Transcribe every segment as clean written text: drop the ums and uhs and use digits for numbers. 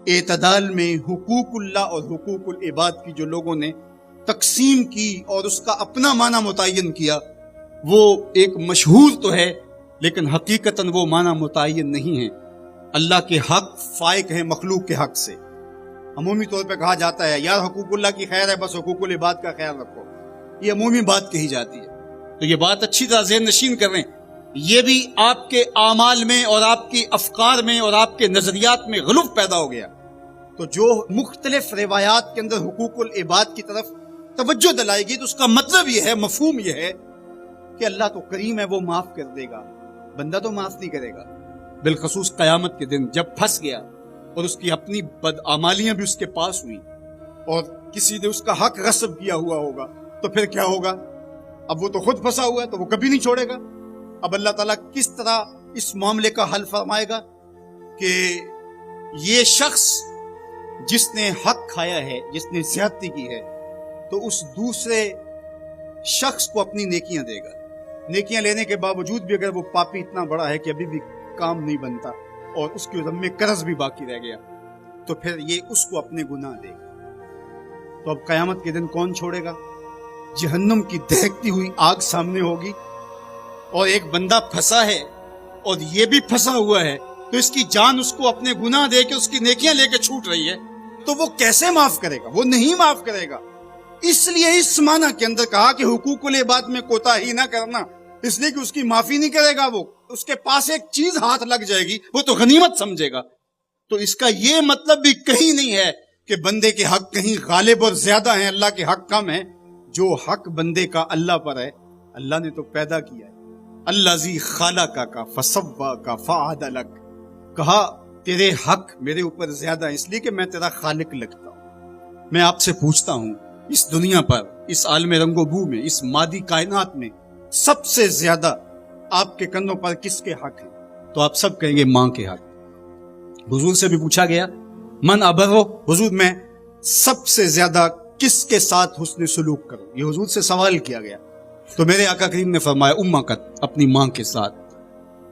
اعتدال میں حقوق اللہ اور حقوق العباد کی جو لوگوں نے تقسیم کی اور اس کا اپنا معنی متعین کیا، وہ ایک مشہور تو ہے لیکن حقیقتاً وہ معنی متعین نہیں ہے۔ اللہ کے حق فائق ہیں مخلوق کے حق سے۔ عمومی طور پہ کہا جاتا ہے یار حقوق اللہ کی خیر ہے، بس حقوق العباد کا خیال رکھو، یہ عمومی بات کہی جاتی ہے۔ تو یہ بات اچھی طرح ذہن نشین کر رہے ہیں، یہ بھی آپ کے اعمال میں اور آپ کی افکار میں اور آپ کے نظریات میں غلو پیدا ہو گیا۔ تو جو مختلف روایات کے اندر حقوق العباد کی طرف توجہ دلائے گی تو اس کا مطلب یہ ہے، مفہوم یہ ہے کہ اللہ تو کریم ہے، وہ معاف کر دے گا، بندہ تو معاف نہیں کرے گا۔ بالخصوص قیامت کے دن جب پھنس گیا اور اس کی اپنی بدعمالیاں بھی اس کے پاس ہوئی اور کسی نے اس کا حق غصب کیا ہوا ہوگا تو پھر کیا ہوگا؟ اب وہ تو خود پھنسا ہوا ہے تو وہ کبھی نہیں چھوڑے گا۔ اب اللہ تعالیٰ کس طرح اس معاملے کا حل فرمائے گا کہ یہ شخص جس نے حق کھایا ہے، جس نے زیادتی کی ہے، تو اس دوسرے شخص کو اپنی نیکیاں دے گا۔ نیکیاں لینے کے باوجود بھی اگر وہ پاپی اتنا بڑا ہے کہ ابھی بھی کام نہیں بنتا اور اس کے ذمے قرض بھی باقی رہ گیا، تو پھر یہ اس کو اپنے گناہ دے گا۔ تو اب قیامت کے دن کون چھوڑے گا؟ جہنم کی دہکتی ہوئی آگ سامنے ہوگی اور ایک بندہ پھنسا ہے اور یہ بھی پھنسا ہوا ہے، تو اس کی جان اس کو اپنے گناہ دے کے اس کی نیکیاں لے کے چھوٹ رہی ہے، تو وہ کیسے معاف کرے گا؟ وہ نہیں معاف کرے گا۔ اس لیے اس معنی کے اندر کہا کہ حقوق العباد میں کوتاہی نہ کرنا، اس لیے کہ اس کی معافی نہیں کرے گا، وہ اس کے پاس ایک چیز ہاتھ لگ جائے گی وہ تو غنیمت سمجھے گا۔ تو اس کا یہ مطلب بھی کہیں نہیں ہے کہ بندے کے حق کہیں غالب اور زیادہ ہیں، اللہ کے حق کم ہیں۔ جو حق بندے کا اللہ پر ہے، اللہ نے تو پیدا کیا ہے۔ الذی خلقک فسواک فعدلک، کہا تیرے حق میرے اوپر زیادہ ہے اس لیے کہ میں تیرا خالق لگتا ہوں۔ میں آپ سے پوچھتا ہوں، اس دنیا پر، اس عالم رنگ و بو میں، اس مادی کائنات میں سب سے زیادہ آپ کے کندھوں پر کس کے حق ہیں؟ تو آپ سب کہیں گے ماں کے حق۔ حضور سے بھی پوچھا گیا من ابرو، حضور میں سب سے زیادہ کس کے ساتھ حسن سلوک کروں، یہ حضور سے سوال کیا گیا۔ تو میرے آقا کریم نے فرمایا امکت، اپنی ماں کے ساتھ۔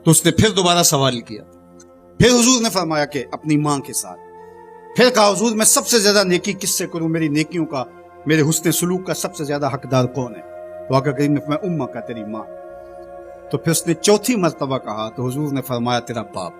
تو اس نے پھر دوبارہ سوال کیا، پھر حضور نے فرمایا کہ اپنی ماں کے ساتھ۔ پھر کہا حضور میں سب سے زیادہ نیکی کس سے کروں، میری نیکیوں کا، میرے حسن سلوک کا سب سے زیادہ حقدار کون ہے؟ تو آقا کریم نے فرمایا امکت، تیری ماں۔ تو پھر اس نے چوتھی مرتبہ کہا تو حضور نے فرمایا تیرا باپ۔